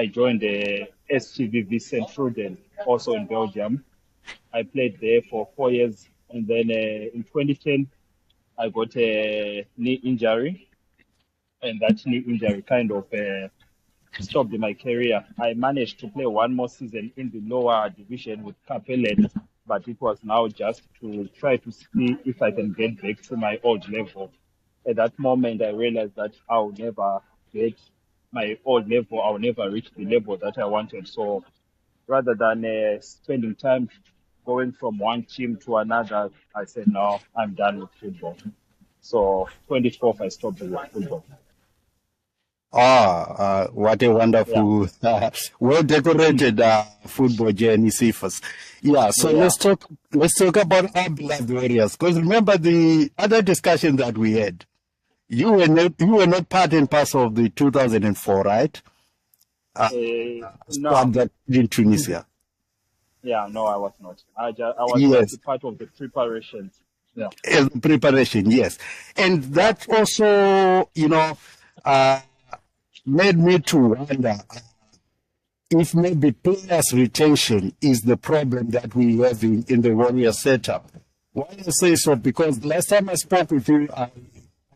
I joined the STVV Centruden, also in Belgium. I played there for 4 years, and then in 2010 I got a knee injury, and that knee injury kind of stopped my career. I managed to play one more season in the lower division with Capellan, but it was now just to try to see if I can get back to my old level. At that moment, I realized that I'll never get my old level. I'll never reach the level that I wanted. So rather than spending time going from one team to another, I said, no, I'm done with football. So 24th, I stopped with football. What a Yeah. wonderful, well-decorated football journey, Cephas. Yeah, so Yeah. let's talk about our beloved Warriors. Because remember the other discussion that we had. You were not part and parcel of the 2004, right? No. Squad that in Tunisia. Yeah, no, I was not. I was just Yes, a part of the preparations. Yeah. preparation. Yes, and Yeah. that also, uh, made me to wonder if maybe players' retention is the problem that we have in the Warrior setup. Why I say so? Because last time I spoke with you, I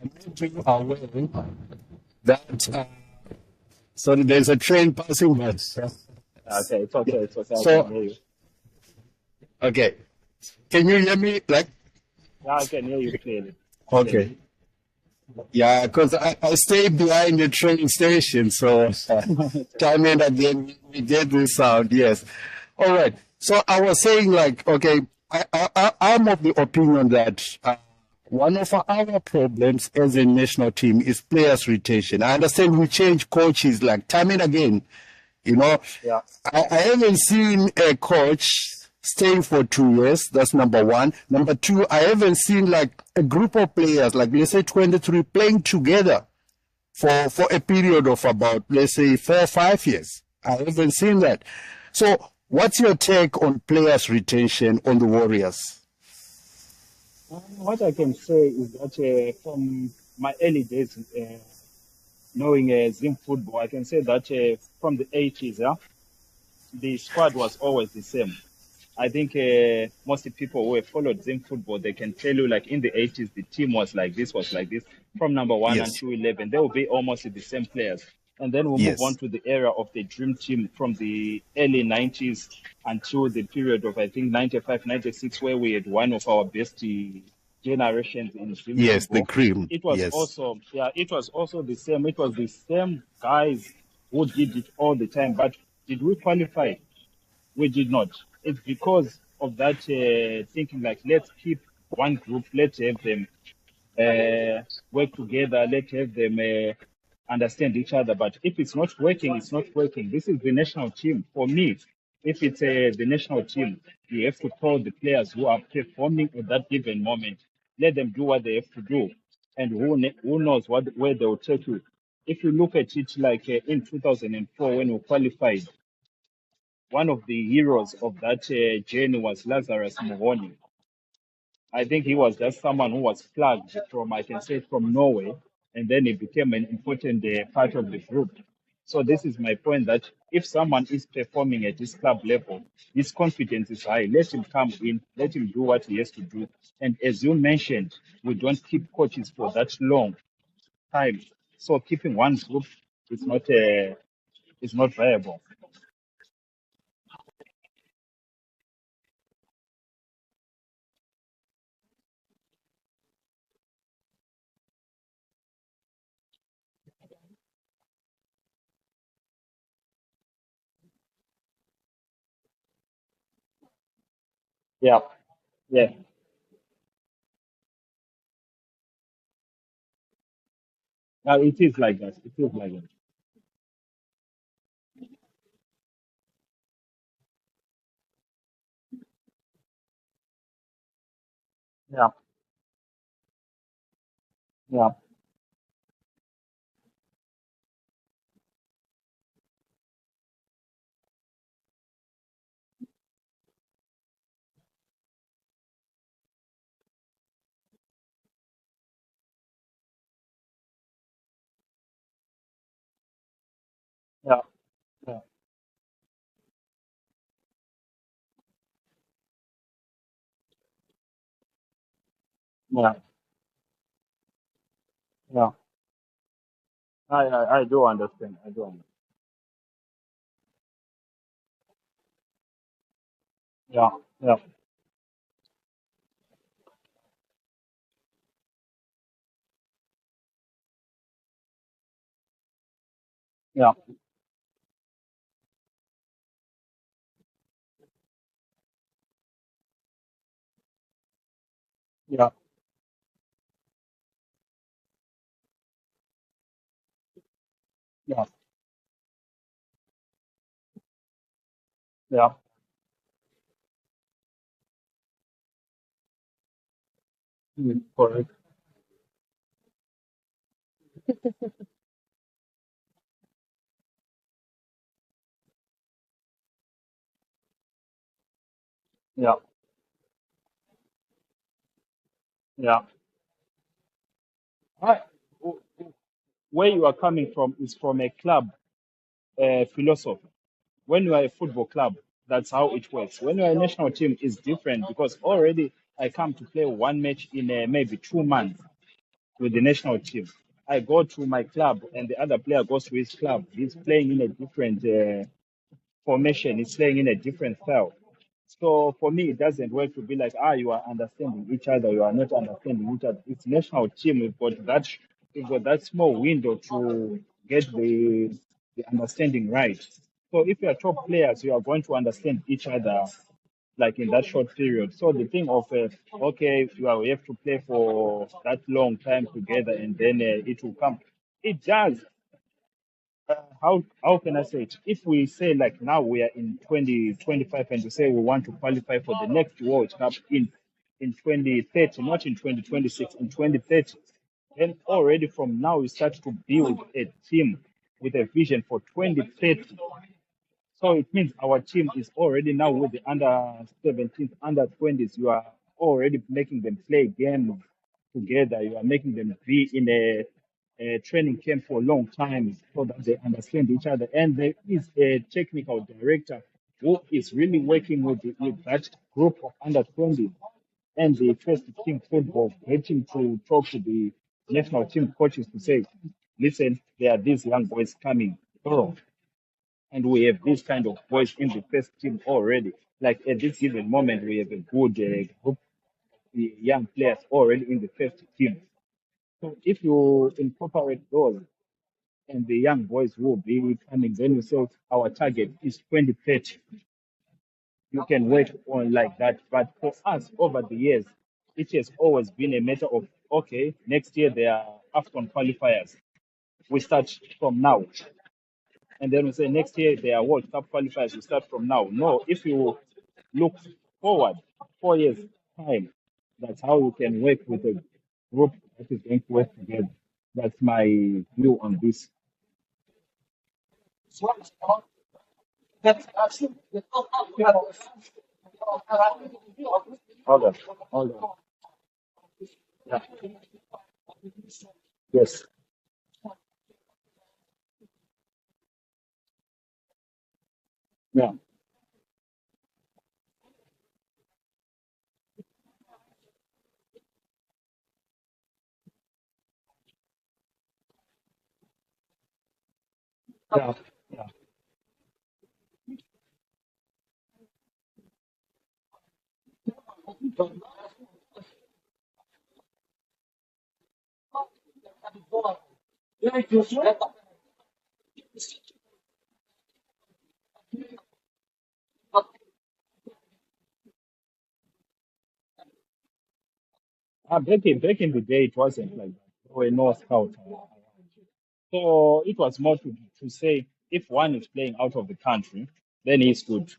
made you aware that, sorry, there's a train passing by. Okay, it's okay. It's okay. I can So, hear you. okay. Can you hear me? Yeah, I can hear you clearly. Okay. Yeah, because I stay behind the train station, so time and again we get this sound. Yes. All right. So I was saying, okay, I'm of the opinion that one of our problems as a national team is players' retention. I understand we change coaches like time and again. Yeah. I haven't seen a coach staying for 2 years. That's number one. Number two, I haven't seen like a group of players, like let's say 23, playing together for a period of about, let's say, 4 or 5 years. I haven't seen that. So what's your take on players' retention on the Warriors? What I can say is that from my early days knowing Zim football, I can say that from the 80s, yeah, the squad was always the same. I think most people who have followed Zim football, they can tell you like in the 80s, the team was like this, from number one Yes, until 11. They will be almost the same players. And then we'll move on yes, to the era of the dream team from the early 90s until the period of, I think, 95, 96, where we had one of our best generations in Zim yes, the football. cream. It was Yes, also, yeah, it was also the same. It was the same guys who did it all the time. But did we qualify? We did not. It's because of that thinking like, let's keep one group, let's have them work together, let's have them understand each other. But if it's not working, it's not working. This is the national team. For me, if it's the national team, you have to call the players who are performing at that given moment. Let them do what they have to do. And who knows where they will take you. If you look at it like in 2004 when we qualified, one of the heroes of that journey was Lazarus Muhoni. I think he was just someone who was plugged from, I can say, from Norway, and then he became an important part of the group. So this is my point that if someone is performing at this club level, his confidence is high. Let him come in, let him do what he has to do. And as you mentioned, we don't keep coaches for that long time. So keeping one group is not viable. Yeah, yeah. It is like that. It is like that. Yeah, yeah, yeah. Yeah. Yeah. Yeah. I do understand. I do understand. Yeah. Yeah. Yeah. Yeah. Yeah. Yeah. Correct. Yeah. Yeah. I, where you are coming from is from a club philosophy. When you are a football club, that's how it works. When you are a national team, it's different because already I come to play one match in maybe 2 months with the national team. I go to my club and the other player goes to his club. He's playing in a different formation, is playing in a different style. So for me, it doesn't work to be like, you are understanding each other, you are not understanding each other. It's national team. We've got that small window to get the understanding right. So if you are top players, you are going to understand each other like in that short period. So the thing of okay, we have to play for that long time together, and then it will come. It does, how can I say it? If we say like now we are in 2025 and we say we want to qualify for the next World Cup in 2030, not in 2026, in 2030, then already from now we start to build a team with a vision for 2030. So it means our team is already now with the under 17s, under 20s. You are already making them play games together. You are making them be in a training camp for a long time so that they understand each other. And there is a technical director who is really working with that group of under 20s and the first team football, getting to talk to the national team coaches to say, listen, there are these young boys coming. Oh, and we have this kind of boys in the first team already. Like at this given moment, we have a good group of young players already in the first team. So if you incorporate those and the young boys will be coming, then you say our target is 2030. You can work on like that. But for us over the years, it has always been a matter of okay, next year there are AFCON qualifiers. We start from now. And then we say next year there are World Cup qualifiers. We start from now. No, if you look forward 4 years time, that's how you can work with a group that is going to work together. That's my view on this. Hold on, hold on. Yeah. Yes. Yeah. Yeah. Yeah. Back in the day, it wasn't like that. There were no scouts. So it was more to say if one is playing out of the country, then he's good.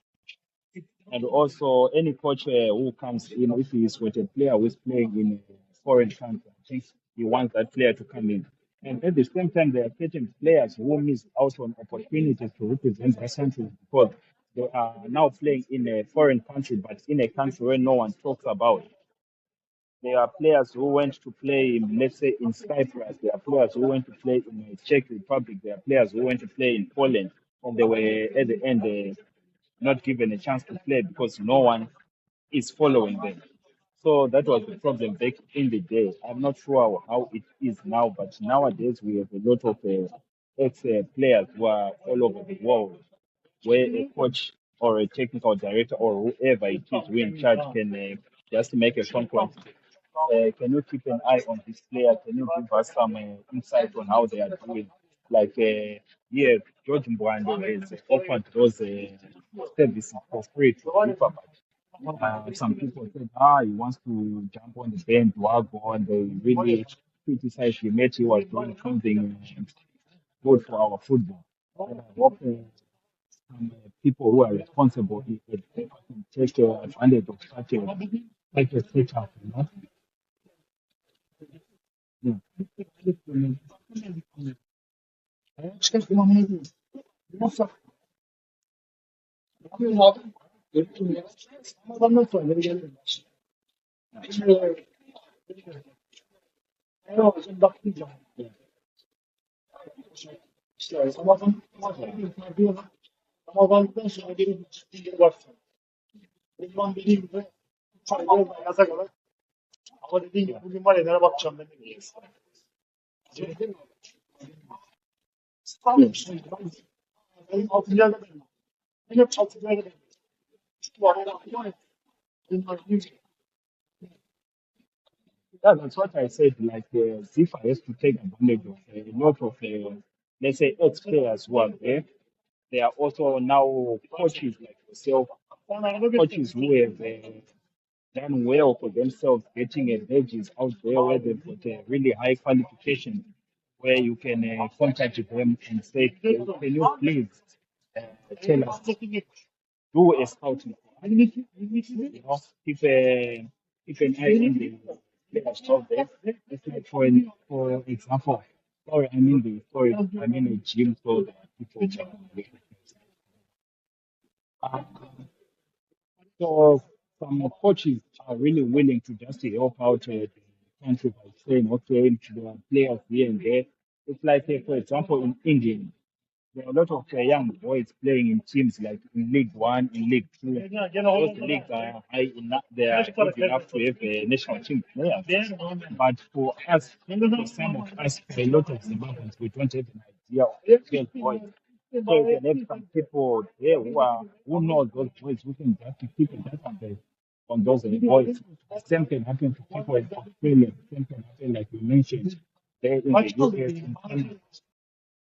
And also, any coach who comes in, if he's with a player who's playing in a foreign country, I think he wants that player to come in. And at the same time, there are certain players who miss out on opportunities to represent their country because they are now playing in a foreign country, but in a country where no one talks about. There are players who went to play, let's say, in Cyprus. There are players who went to play in the Czech Republic. There are players who went to play in Poland. and they were at the end not given a chance to play because no one is following them. So that was the problem back in the day. I'm not sure how it is now, but nowadays we have a lot of ex players who are all over the world, where a coach or a technical director or whoever it is who in charge can just make a phone call. Can you keep an eye on this player? Can you give us some insight on how they are doing? Like, yeah, George Mbwando has offered those services for free to FIFA, but some people said, he wants to jump on the bandwagon, and they really criticized the match. He was doing something good for our football. And I hope some people who are responsible can take advantage of such a setup, you know? Yeah, that's what I said. Like, FIFA has to take advantage of a lot of, let's say, ex players who are there. They are also now coaches like yourself, coaches who have done well for themselves, getting badges out there where they've got a really high qualification, where you can contact them and say, can you please tell us, do a scouting? You know, if an eye on the players out there, it's like for example, sorry, I mean the sorry, I mean a gym so that people uh, so some coaches are really willing to just help out the country by saying, okay, there are players here and there. It's like, for example, in India, there are a lot of young boys playing in teams like in League One, in League Two. Those leagues are high enough, they are good enough to have a national team players. But for us, for some of us, for a lot of Zimbabweans, we don't have an idea of those boys. So you can have some people there who know those boys who can just keep a database on those boys. The same can happen to people in Australia. The same can happen, like we mentioned, there in the US, in Canada.